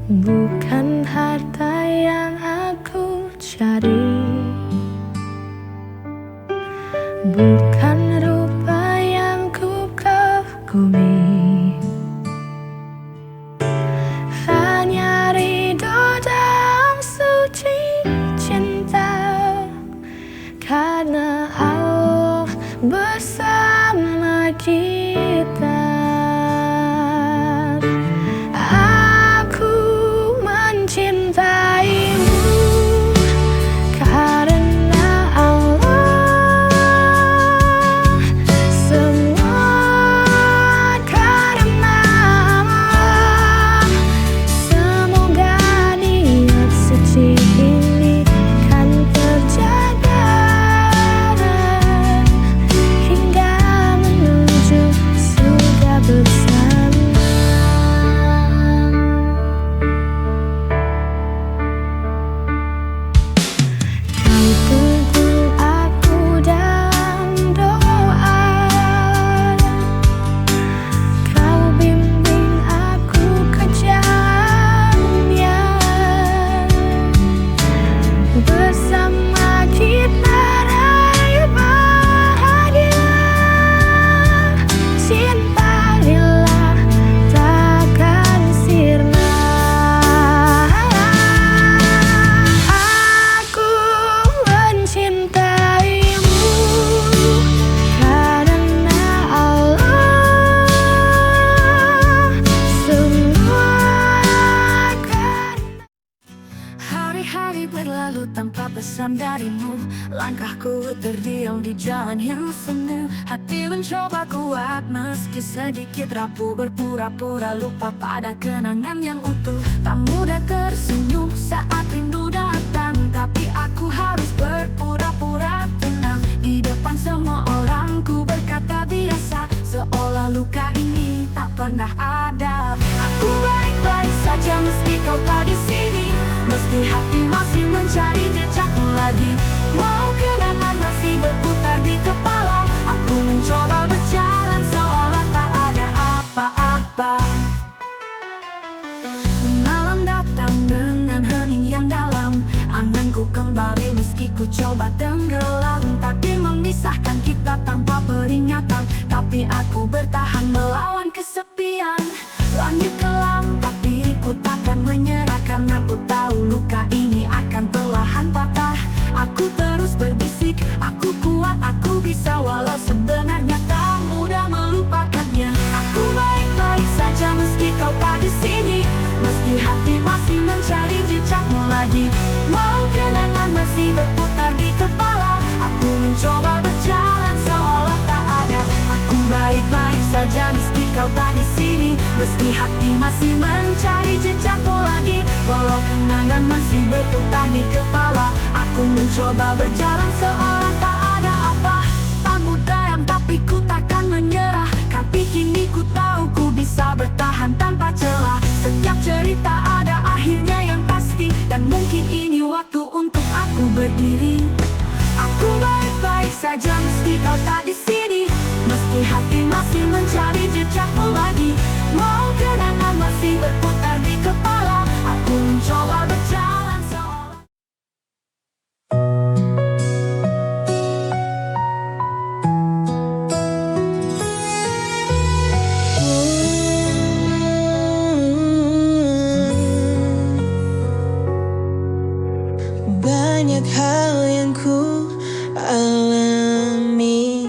Bukan harta yang aku cari, bukan rupa yang ku kagumi, hanya ridho dan suci cinta karena Allah bersama kita. Cintaimu karena Allah, semua karena Allah. Semoga niat suci ini kan terjaga hingga menuju surga bersama. Hari berlalu tanpa pesan darimu, langkahku terdiam di jalan yang semu. Hati mencoba kuat meski sedikit rapuh, berpura-pura lupa pada kenangan yang utuh. Tak mudah tersenyum saat rindu datang, tapi aku harus berpura-pura tenang. Di depan semua orang ku berkata biasa, seolah luka ini tak pernah ada. Aku baik-baik saja meski kau tak di sini, meski hati masih mencari jejakmu lagi. Mau kenangan masih berputar di kepala, aku mencoba berjalan seolah tak ada apa-apa. Malam datang dengan hening yang dalam, anganku kembali meski ku coba tenggelam. Takdir memisahkan kita tanpa peringatan, tapi aku bertahan melawan kesepian. Langit kelam tapi ku takkan menyerah, karena ku tahu luka ini akan perlahan patah. Aku terus berbisik, aku kuat, aku bisa, walau sebenarnya tak mudah melupakannya. Aku baik-baik saja meski kau tak di sini, meski hati masih mencari jejakmu lagi. Mau kenangan masih berputar di kepala, aku mencoba berjalan seolah tak ada. Aku baik-baik saja meski kau tak di sini, meski hati masih mencari jejakmu lagi. Walau kenangan masih berputar di kepala, aku mencoba berjalan seolah tak ada apa. Tak mudah tapi ku takkan menyerah, tapi kini ku tahu ku bisa bertahan tanpa celah. Setiap cerita ada akhirnya yang pasti, dan mungkin ini waktu untuk aku berdiri. Aku baik-baik saja meski kau tak di sini, meski hati masih mencari jejakmu lagi. Mau kenangan masih berputar di kepala, aku mencoba berjalan seolah. Banyak hal yang ku alami,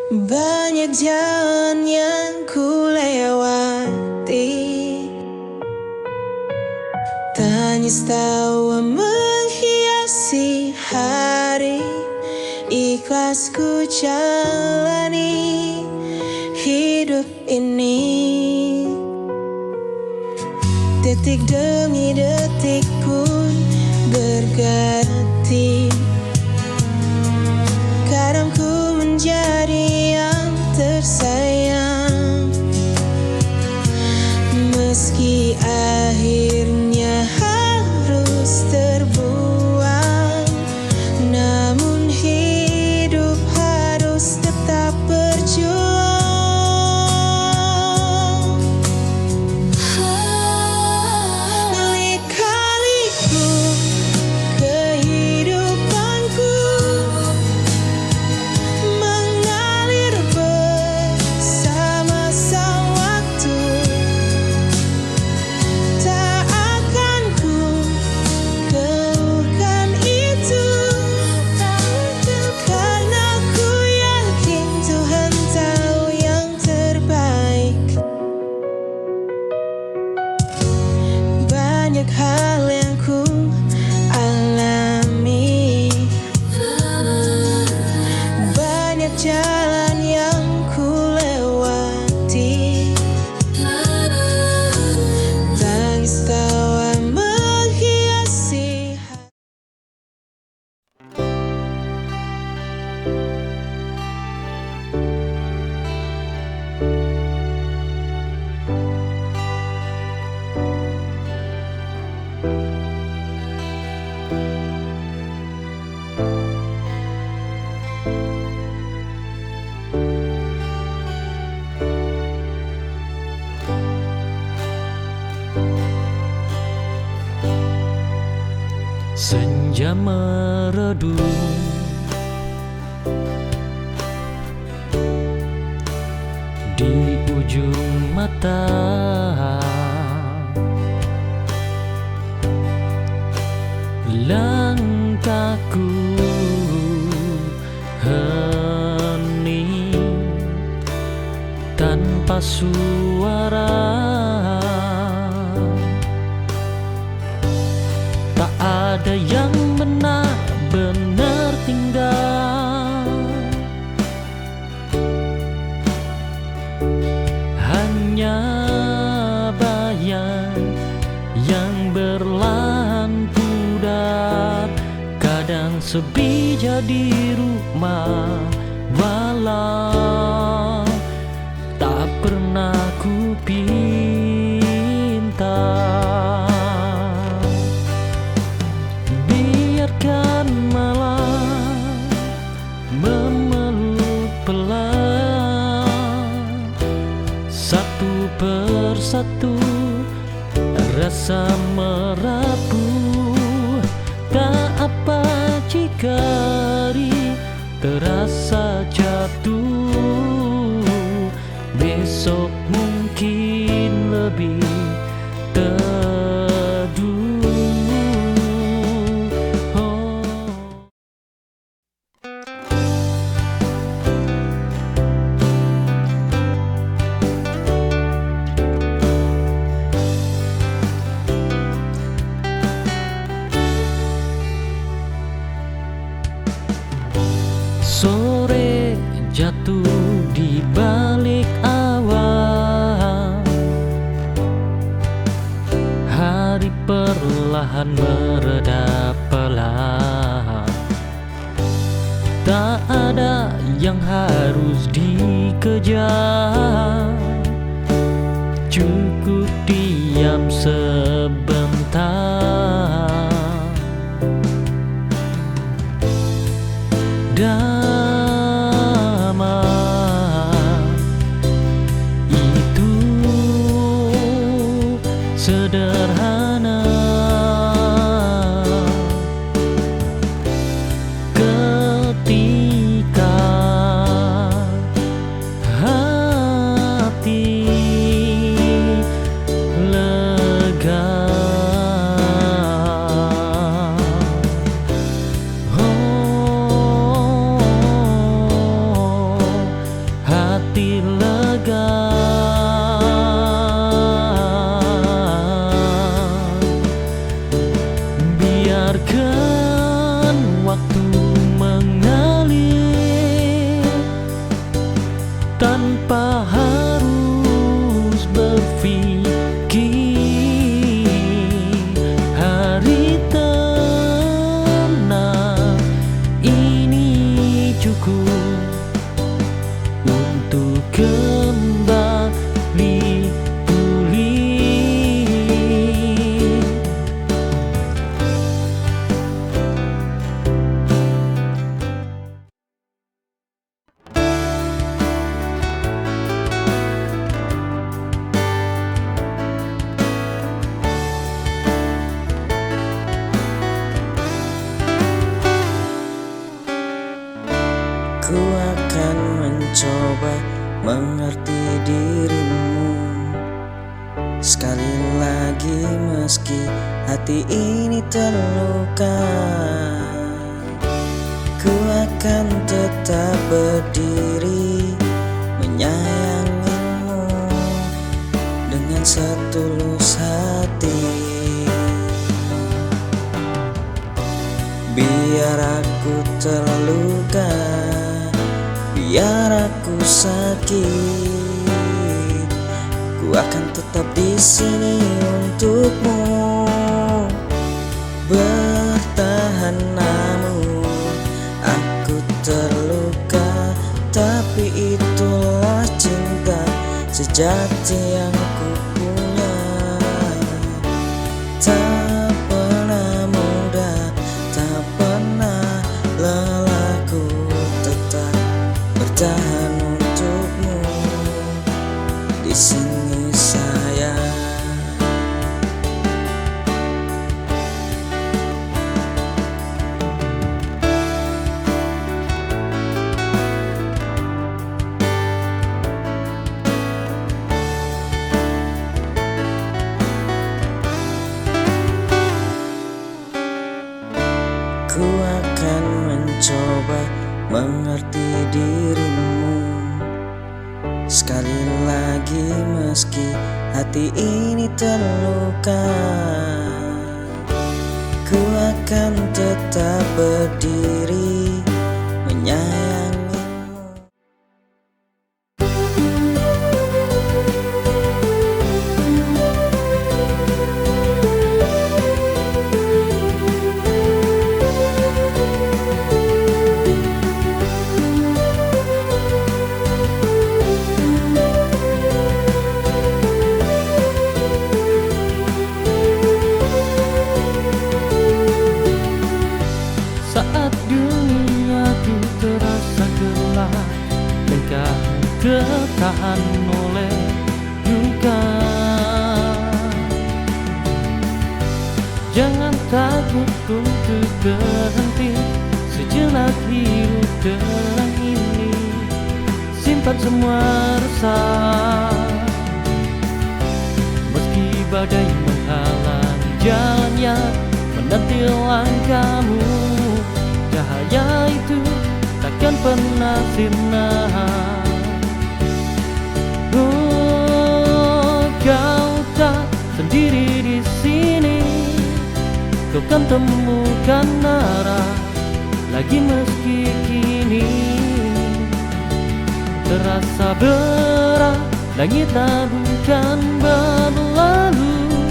banyak jalan yang ku lewati. Tangis tawa menghiasi hari, ikhlas ku jalani hidup ini. Detik demi detik pun berganti, kadang ku menjadi yang tersayang. akhirnya harus terbuang. Namun hidup harus tetap berjuang. Lika-liku kehidupanku mengalir bersama sang waktu. Tak akan ku keluhkan itu, karena ku yakin Tuhan tahu yang terbaik. Banyak hal yang ku alami, banyak jalan yang ku lewati. Tangis tawa menghiasi hati. Senja meredup, di ujung mata langkahku hening tanpa suara. Tak ada yang benar-benar tinggal, hanya bayang yang berlahan pudar. Kadang sepi jadi rumah, walau tak pernah ku pinta. Biarkan malam memeluk pelan, satu persatu rasa merapuh. Tak apa jika hari terasa jatuh, besok mungkin lebih teduh. Oh. Sore jatuh di balik awan, hari perlahan mereda pelan. Tak ada yang harus dikejar, cukup diam sebentar. Damai itu sederhana, ketika hati lega. Hati lega, biarkan waktu mengalir tanpa harus berpikir. Hari tenang ini cukup untuk kembali pulih. meski hati ini terluka. Ku akan tetap berdiri menyayangimu dengan setulus hati. Biar aku terluka, biar aku sakit, ku akan tetap di sini untukmu. Bertahan namun aku terluka, tapi itulah cinta sejati yang ku punya. Tak pernah mudah, tak pernah lelah, ku tetap bertahan untukmu di sini sayang. Ku akan mencoba mengerti dirimu sekali lagi meski hati ini terluka. Ku akan tetap berdiri menyayangimu. Saat duniaku terasa gelap dan kau tertahan oleh duka, jangan takut untuk berhenti sejenak hidup terang ini. Simpan semua resah, meski badai menghalangi jalannya menanti langkahmu. Cahaya itu takkan pernah sirna. Oh, kau tak sendiri di sini. Kau kan temukan arah lagi meski kini terasa berat. Langit bukan berlalu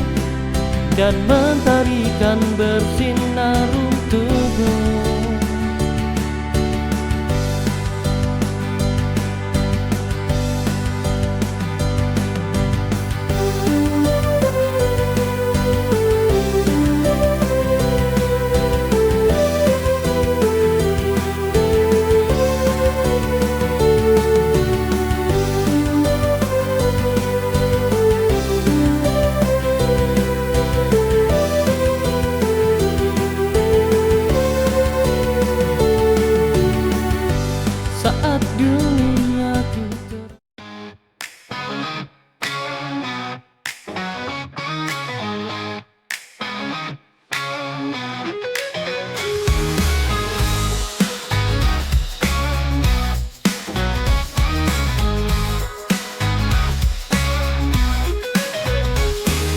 dan mentari kan bersinar untukmu. Saat duniaku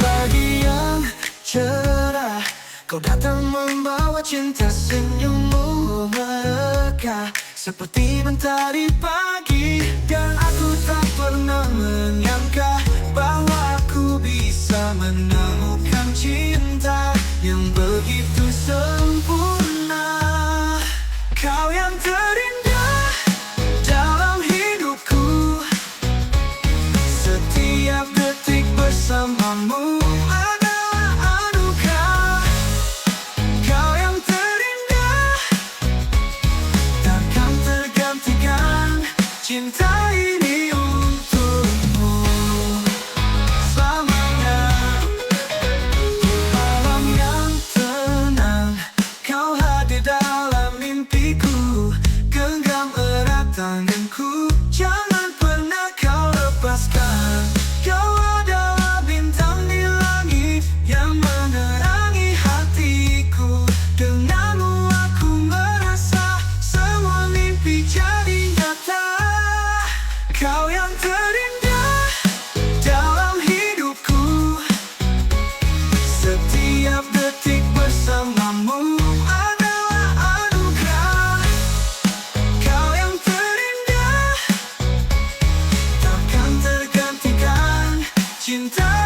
Pagi yang cerah, kau datang membawa cinta, senyummu mereka seperti mentari pagi. Dan aku tak pernah menyangka bahwa aku bisa menemukan cinta yang begitu sempurna. Kau yang terindah dalam hidupku, setiap detik bersamamu adalah anugerah. Kau yang terindah, takkan tergantikan cinta ini untukmu selamanya. Malam yang tenang, kau hadir dalam mimpiku, genggam erat tanganku, jangan pernah kau lepaskan. Kau adalah bintang di cinta